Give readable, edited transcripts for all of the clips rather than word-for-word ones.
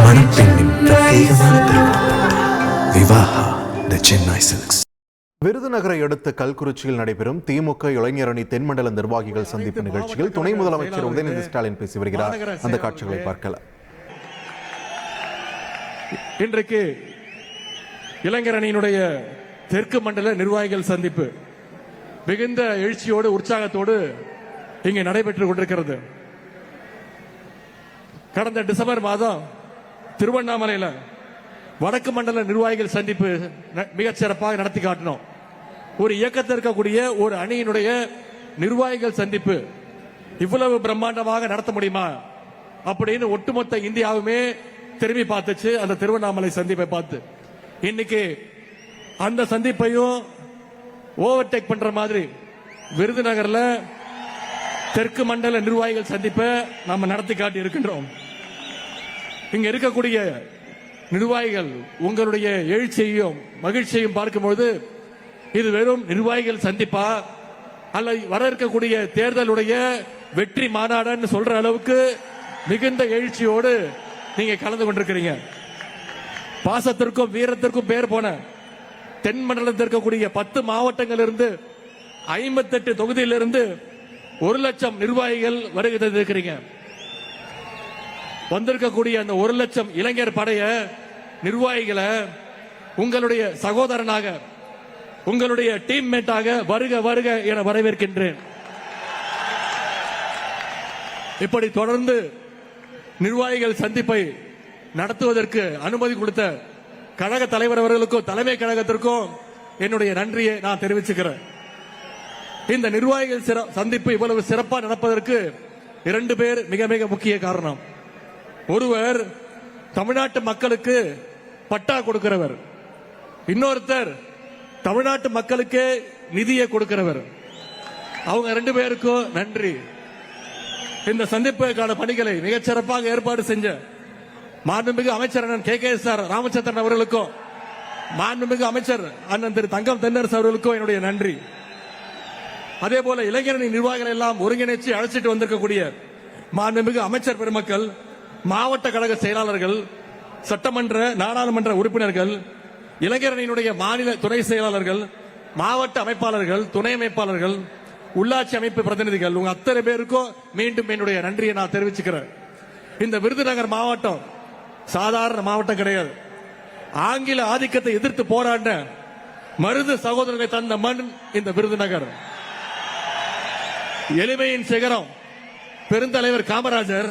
மணப்பெண்ணின் பிரத்யேகமான திருமணம் விவாஹா தி சென்னை சில்க்ஸ். விருதுநகரை அடுத்த கல்குறிச்சியில் நடைபெறும் திமுக இளைஞரணி தென்மண்டல நிர்வாகிகள் சந்திப்பு நிகழ்ச்சியில் துணை முதலமைச்சர் உதயநிதி ஸ்டாலின் பேசி வருகிறார். அந்த காட்சிகளை பார்க்கலாம். இன்றைக்கு இளைஞரணியினுடைய தெற்கு மண்டல நிர்வாகிகள் சந்திப்பு மிகுந்த எழுச்சியோடு உற்சாகத்தோடு இங்கே நடைபெற்றுக் கொண்டிருக்கிறது. கடந்த டிசம்பர் மாதம் திருவண்ணாமலையில் வடக்கு மண்டல நிர்வாகிகள் சந்திப்பு மிகச் சிறப்பாக நடத்தி காட்டினோம். ஒரு இயக்கத்தில் இருக்கக்கூடிய ஒரு அணியினுடைய நிர்வாகிகள் சந்திப்பு இவ்வளவு பிரம்மாண்டமாக நடத்த முடியுமா அப்படின்னு ஒட்டுமொத்த இந்தியாவுமே திரும்பி பார்த்துச்சு அந்த திருவண்ணாமலை சந்திப்பை பார்த்து. இன்னைக்கு அந்த சந்திப்பையும் ஓவர்டேக் பண்ற மாதிரி விருதுநகர்ல தெற்கு மண்டல நிர்வாகிகள் சந்திப்பை நாம நடத்தி காட்டி இருக்கின்றோம். இங்க இருக்கக்கூடிய நிர்வாகிகள் உங்களுடைய எழுச்சியையும் மகிழ்ச்சியையும் பார்க்கும்போது இது வெறும் நிர்வாகிகள் சந்திப்பா அல்ல வர இருக்கக்கூடிய தேர்தலுடைய வெற்றி மாநாடுன்னு சொல்ற அளவுக்கு மிகுந்த எழுச்சியோடு நீங்க கலந்து கொண்டிருக்கிறீங்க. பாசத்திற்கும் வீரத்திற்கும் பேர் போன தென் மண்டலத்தில் இருக்கக்கூடிய 10 மாவட்டங்கள் இருந்து 58 தொகுதியிலிருந்து 1,00,000 நிர்வாகிகள் வருகை தந்திருக்கிறீங்க. வந்திருக்கக்கூடிய அந்த 1,00,000 இளைஞர் படைய நிர்வாகிகளை உங்களுடைய சகோதரனாக உங்களுடைய டீம்மேட்டாக வருக வருக என வரவேற்கின்றேன். இப்படி தொடர்ந்து நிர்வாகிகள் சந்திப்பை நடத்துவதற்கு அனுமதி கொடுத்த கழக தலைவர் அவர்களுக்கும் தலைமை கழகத்திற்கும் என்னுடைய நன்றியை நான் தெரிவிச்சுக்கிறேன். இந்த நிர்வாகிகள் சந்திப்பு இவ்வளவு சிறப்பாக நடப்பதற்கு 2 பேர் மிக மிக முக்கிய காரணம். ஒருவர் தமிழ்நாட்டு மக்களுக்கு பட்டா கொடுக்கிறவர், இன்னொருத்தர் தமிழ்நாட்டு மக்களுக்கு நிதியை கொடுக்கிறவர். அவங்க 2 பேருக்கும் நன்றி. இந்த சந்திப்புக்கான பணிகளை மிகச் சிறப்பாக ஏற்பாடு செஞ்ச மாண்புமிகு அமைச்சர் அண்ணன் KKSR ராமச்சந்திரன் அவர்களுக்கும் மாண்புமிகு அமைச்சர் அண்ணன் திரு தங்கம் தென்னரசு அவர்களுக்கும் என்னுடைய நன்றி. அதே போல இளைஞரணி நிர்வாகிகள் எல்லாம் ஒருங்கிணைச்சு அழைச்சிட்டு வந்திருக்கக்கூடிய மாண்புமிகு அமைச்சர் பெருமக்கள், மாவட்ட கழக செயலாளர்கள், சட்டமன்ற நாடாளுமன்ற உறுப்பினர்கள், இளைஞரணியினுடைய மாநில துணை செயலாளர்கள், மாவட்ட அமைப்பாளர்கள், துணை அமைப்பாளர்கள், உள்ளாட்சி அமைப்பு பிரதிநிதிகள், உங்க அத்தனை பேருக்கும் மீண்டும் என்னுடைய நன்றியை நான் தெரிவிச்சுக்கிறேன். இந்த விருதுநகர் மாவட்டம் சாதாரண மாவட்டம் கிடையாது. ஆங்கில ஆதிக்கத்தை எதிர்த்து போராண்ட மருது சகோதரர்களை தந்த மண் இந்த விருதுநகர். எளிமையின் சிகரம் பெருந்தலைவர் காமராஜர்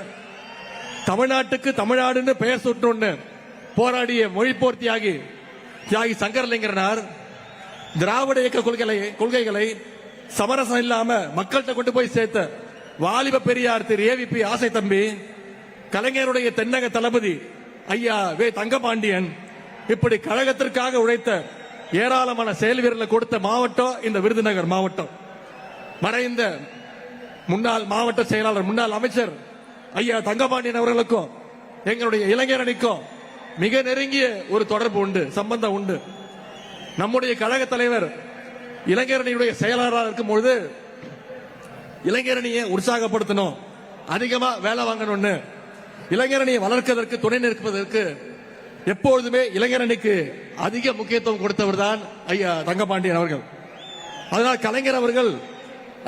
தமிழ்நாட்டுக்கு தமிழ்நாடுன்னு பெயர் சூட்டணும்னு போராடிய மொழிப்போர் தியாகி சங்கரலிங்கனார் திராவிட இயக்க கொள்கைகளை சமரசம் இல்லாம மக்கள்கிட்ட கொண்டு போய் சேர்த்த வாலிப பெரியார் திரு AVP ஆசை தம்பி, கலைஞருடைய தென்னக தளபதி ஐயா வே தங்கபாண்டியன், இப்படி கழகத்திற்காக உழைத்த ஏராளமான செயல் வீரர்களை கொடுத்த மாவட்டம் இந்த விருதுநகர் மாவட்டம். மறைந்த முன்னாள் மாவட்ட செயலாளர் முன்னாள் அமைச்சர் ஐயா தங்கபாண்டியன் அவர்களுக்கும் எங்களுடைய இளைஞரணிக்கும் மிக நெருங்கிய ஒரு தொடர்பு உண்டு, சம்பந்தம் உண்டு. நம்முடைய கழக தலைவர் இளைஞரணியுடைய செயலாளராக இருக்கும் பொழுது இளைஞரணியை உற்சாகப்படுத்தணும், அதிகமா வேலை வாங்கணும்னு இளைஞரணியை வளர்ப்பதற்கு துணை நிற்பதற்கு எப்பொழுதுமே இளைஞரணிக்கு அதிக முக்கியத்துவம் கொடுத்தவர் தான் ஐயா தங்கபாண்டியன் அவர்கள். அதனால் கலைஞர் அவர்கள்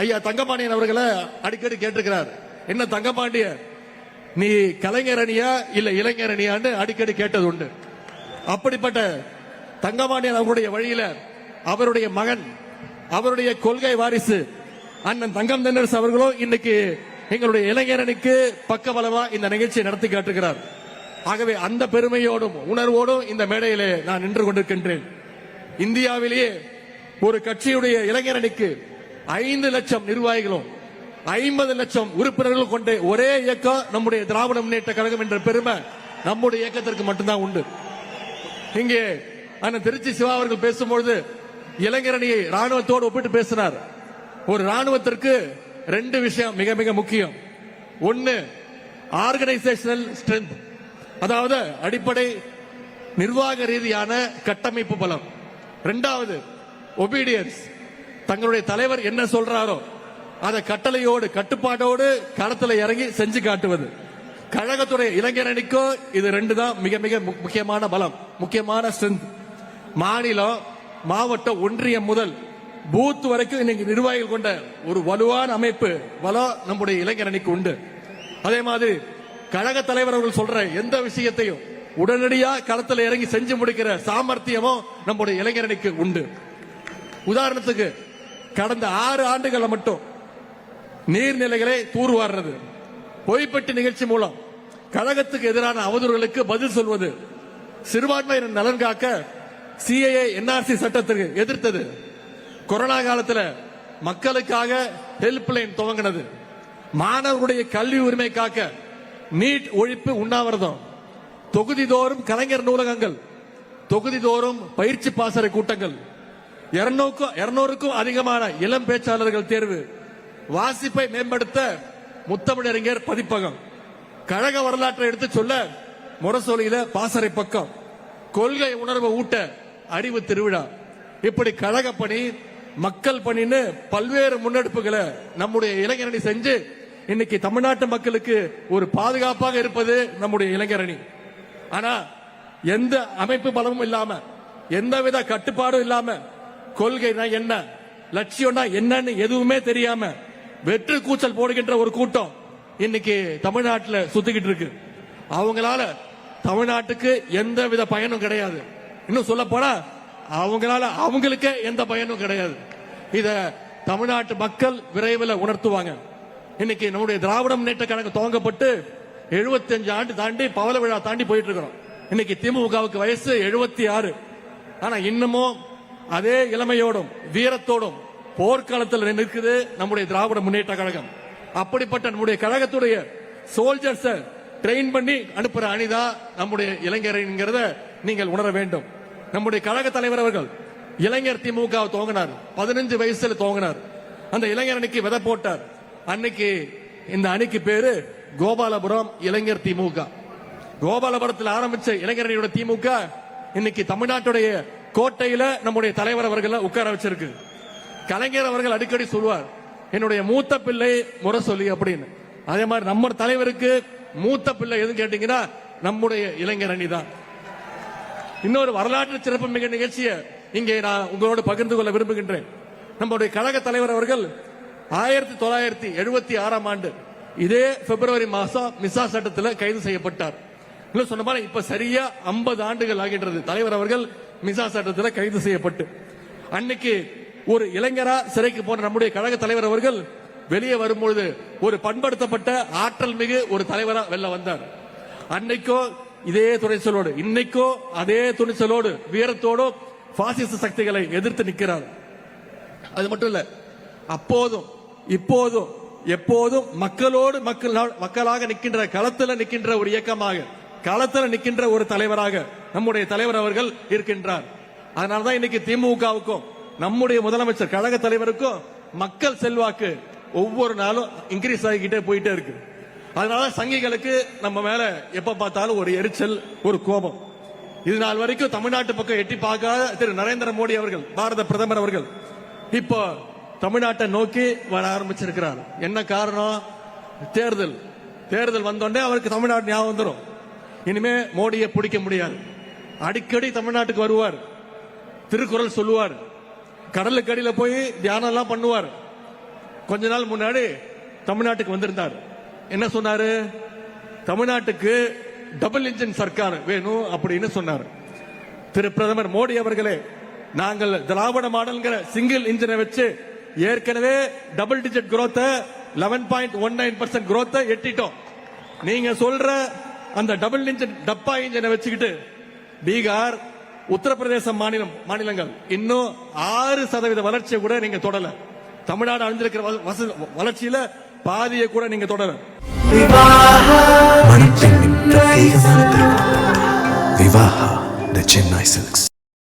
ஐயா தங்கபாண்டியன் அவர்களை அடிக்கடி கேட்டிருக்கிறார், என்ன தங்கபாண்டியன் நீ கலைஞரணியா இல்ல இளைஞரணியான்னு அடிக்கடி கேட்டது உண்டு. அப்படிப்பட்ட தங்கபாண்டியன் அவருடைய வழியில அவருடைய மகன், அவருடைய கொள்கை வாரிசு அண்ணன் தங்கம் தென்னரசு அவர்களும் இன்னைக்கு எங்களுடைய இளைஞரணிக்கு பக்கபலமா இந்த நிகழ்ச்சியை நடத்தி காட்டுகிறார். ஆகவே அந்த பெருமையோடும் உணர்வோடும் இந்த மேடையிலே நான் நின்று கொண்டிருக்கின்றேன். இந்தியாவிலேயே ஒரு கட்சியுடைய இளைஞரணிக்கு 5 லட்சம் நிர்வாகிகளும் 50 லட்சம் உறுப்பினர்கள் கொண்ட ஒரே இயக்கம் நம்முடைய திராவிட முன்னேற்ற கழகம் என்ற பெருமை நம்முடைய இயக்கத்திற்கு மட்டும்தான் உண்டு. இங்கே அண்ணன் திருச்சி சிவா அவர்கள் பேசும்பொழுது இளைஞரணியை ராணுவத்தோடு ஒப்பிட்டு பேசினார். ஒரு ராணுவத்திற்கு 2 விஷயம் மிக மிக முக்கியம். ஒன்னு ஆர்கனைசேஷனல் ஸ்ட்ரென்த், அதாவது அடிப்படை நிர்வாக ரீதியான கட்டமைப்பு பலம். 2வது ஒபீடியன்ஸ், தங்களுடைய தலைவர் என்ன சொல்றாரோ அதை கட்டளையோடு கட்டுப்பாட்டோடு களத்தில் இறங்கி செஞ்சு காட்டுவது. கழகத்துடைய இளைஞர் அணிக்கும் இது ரெண்டு தான் மிக மிக முக்கியமான பலம், முக்கியமான ஸ்ட்ரென்த். மாநிலம், மாவட்டம், ஒன்றியம் முதல் பூத் வரைக்கும் இன்னைக்கு நிர்வாகிகள் கொண்ட ஒரு வலுவான அமைப்பு பலம் நம்முடைய இளைஞர் அணிக்கு உண்டு. அதே மாதிரி கழக தலைவர் அவர்கள் சொல்ற எந்த விஷயத்தையும் உடனடியா களத்தில் இறங்கி செஞ்சு முடிக்கிற சாமர்த்தியமும் நம்முடைய இளைஞர் அணிக்கு உண்டு. உதாரணத்துக்கு கடந்த 6 ஆண்டுகளை மட்டும் நீர்நிலைகளை தூர்வாடுறது, பொய்ப்பட்டி நிகழ்ச்சி மூலம் கழகத்துக்கு எதிரான அவதூறுகளுக்கு பதில் சொல்வது, சிறுபான்மையினர் நலன் காக்க சிஏஏ என்ஆர்சி சட்டத்திற்கு எதிர்த்தது, கொரோனா காலத்தில் மக்களுக்காக ஹெல்ப்லைன் துவங்கினது, மாணவர்களுடைய கல்வி உரிமை காக்க நீட் ஒழிப்பு உண்ணாவிரதம், தொகுதிதோறும் கலைஞர் நூலகங்கள், தொகுதிதோறும் பயிற்சி பாசறை கூட்டங்கள், 200க்கும் அதிகமான இளம் பேச்சாளர்கள் தேர்வு, வாசிப்பை மேம்படுத்த முத்தமிழறிஞர் பதிப்பகம், கழக வரலாற்றை எடுத்து சொல்ல முரசொலியில பாசறை பக்கம், கொள்கை உணர்வு ஊட்ட அறிவு திருவிழா, இப்படி கழக பணி, மக்கள் பணின்னு பல்வேறு முன்னெடுப்புகளை நம்முடைய இளைஞரணி செஞ்சு இன்னைக்கு தமிழ்நாட்டு மக்களுக்கு ஒரு பாதுகாப்பாக இருப்பது நம்முடைய இளைஞரணி. ஆனா எந்த அமைப்பு பலமும் இல்லாம, எந்தவித கட்டுப்பாடும் இல்லாம, கொள்கைனா என்ன, லட்சியம்னா என்னன்னு எதுவுமே தெரியாம வெற்று கூச்சல் போடுகின்ற ஒரு கூட்டம் இன்னைக்கு தமிழ்நாட்டில் சுத்திக்கிட்டு இருக்கு. அவங்களால தமிழ்நாட்டுக்கு எந்த வித பயனும் கிடையாது. இன்னும் சொல்ல போனா அவங்களால அவங்களுக்கே எந்த பயனும் கிடையாது. இத தமிழ்நாட்டு மக்கள் விரைவில் உணர்த்துவாங்க. இன்னைக்கு நம்முடைய திராவிட முன்னேற்ற கழகம் துவங்கப்பட்டு 75 ஆண்டு தாண்டி பவள விழா தாண்டி போயிட்டு இருக்கிறோம். இன்னைக்கு திமுகவுக்கு வயசு 76. ஆனா இன்னமும் அதே இளமையோடும் வீரத்தோடும் போர்க்களத்தில் நிற்குது நம்முடைய திராவிட முன்னேற்ற கழகம். அப்படிப்பட்ட நம்முடைய கழகத்துடைய சோல்ஜர்ஸ் ட்ரெயின் பண்ணி அனுப்புற அணிதான் நம்முடைய இளைஞர்ங்கிறத நீங்கள் உணர வேண்டும். நம்முடைய கழக தலைவர் அவர்கள் இளைஞர் திமுக துவங்கினார், 15 வயசுல துவங்கினார். அந்த இளைஞர் அணிக்கு விதை போட்டார். அன்னைக்கு இந்த அணிக்கு பேரு கோபாலபுரம் இளைஞர் திமுக. கோபாலபுரத்தில் ஆரம்பிச்ச இளைஞரணியோட திமுக இன்னைக்கு தமிழ்நாட்டுடைய கோட்டையில நம்முடைய தலைவர் அவர்கள் உட்கார வச்சிருக்கு. கலைஞர் அவர்கள் அடிக்கடி சொல்வார், என்னுடைய மூத்த பிள்ளை முரசொலி அப்படின்னு. அதே மாதிரி நம்ம தலைவருக்கு மூத்த பிள்ளை எது கேட்டீங்கன்னா நம்முடைய இளைஞர் அணி தான். இன்னொரு வரலாற்று சிறப்பு மிக நிகழ்ச்சியை இங்கே நான் உங்களோடு பகிர்ந்து கொள்ள விரும்புகின்றேன். நம்முடைய கழக தலைவர் அவர்கள் 1976 ஆண்டு இதே பிப்ரவரி மாசம் மிசா சட்டத்தில் கைது செய்யப்பட்டார். இன்னும் சொன்ன மாதிரி இப்ப சரியா 50 ஆண்டுகள் ஆகின்றது தலைவர் அவர்கள் மிசா சட்டத்தில் கைது செய்யப்பட்டு. அன்னைக்கு ஒரு இளைஞரா சிறைக்கு போன நம்முடைய கழக தலைவர் அவர்கள் வெளியே வரும்பொழுது ஒரு பண்படுத்தப்பட்ட ஆற்றல் மிகு ஒரு தலைவரா வெளில வந்தார். அன்னைக்கோ இதே துணிச்சலோடு, இன்னைக்கோ அதே துணிச்சலோடு வீரத்தோடு பாசிச சக்திகளை எதிர்த்து நிற்கிறார். அது மட்டும் இல்ல, அப்போதும் இப்போதும் எப்போதும் மக்களோடு மக்களாக நிற்கின்ற, களத்தில் நிற்கின்ற ஒரு இயக்கமாக, களத்தில் நிற்கின்ற ஒரு தலைவராக நம்முடைய தலைவர் அவர்கள் இருக்கின்றார். அதனாலதான் இன்னைக்கு திமுகவுக்கும் நம்முடைய முதலமைச்சர் கழக தலைவருக்கும் மக்கள் செல்வாக்கு ஒவ்வொரு நாளும் இன்க்ரீஸ் ஆகிக்கிட்டே போயிட்டே இருக்கு. அதனால சங்கிகளுக்கு நம்ம மேல எப்ப பார்த்தாலும் ஒரு எரிச்சல், ஒரு கோபம். இது நாள் வரைக்கும் தமிழ்நாட்டு பக்கம் எட்டி பார்க்காத திரு நரேந்திர மோடி அவர்கள், பாரத பிரதமர் அவர்கள் இப்போ தமிழ்நாட்டை நோக்கி வர ஆரம்பிச்சிருக்கிறார். என்ன காரணம்? தேர்தல் வந்தோடனே அவருக்கு தமிழ்நாடு ஞாபகம் வந்துடும். இனிமே மோடியை பிடிக்க முடியாது. அடிக்கடி தமிழ்நாட்டுக்கு வருவார், திருக்குறள் சொல்லுவார், கடலுக்கு அடியில போய் தியானம் எல்லாம் பண்ணுவார். கொஞ்ச நாள் முன்னாடி தமிழ்நாட்டுக்கு வந்திருந்தார். என்ன சொன்னாரு? தமிழ்நாட்டுக்கு டபுள் இன்ஜின் சர்க்கார் வேணும் அப்படின்னு சொன்னார். திரு பிரதமர் மோடி அவர்களே, நாங்கள் திராவிட மாடல்ங்கிற சிங்கிள் இன்ஜினை வச்சு ஏற்கனவே டபுள் டிஜிட் growth 11.19% growth எட்டிட்டோம். நீங்க சொல்ற அந்த டபுள் இன்ஜின் டப்பா இன்ஜினை வச்சுக்கிட்டு பீகார், உத்தரப்பிரதேச மாநிலங்கள் இன்னும் 6% வளர்ச்சியை கூட நீங்க தொடல. தமிழ்நாடு அடைஞ்சிருக்கிற வளர்ச்சியில பாதியை கூட நீங்க தொடர. மணப்பெண்ணின் பிரத்யேகமான திருமணம் விவாஹா தி சென்னை சில்க்ஸ்.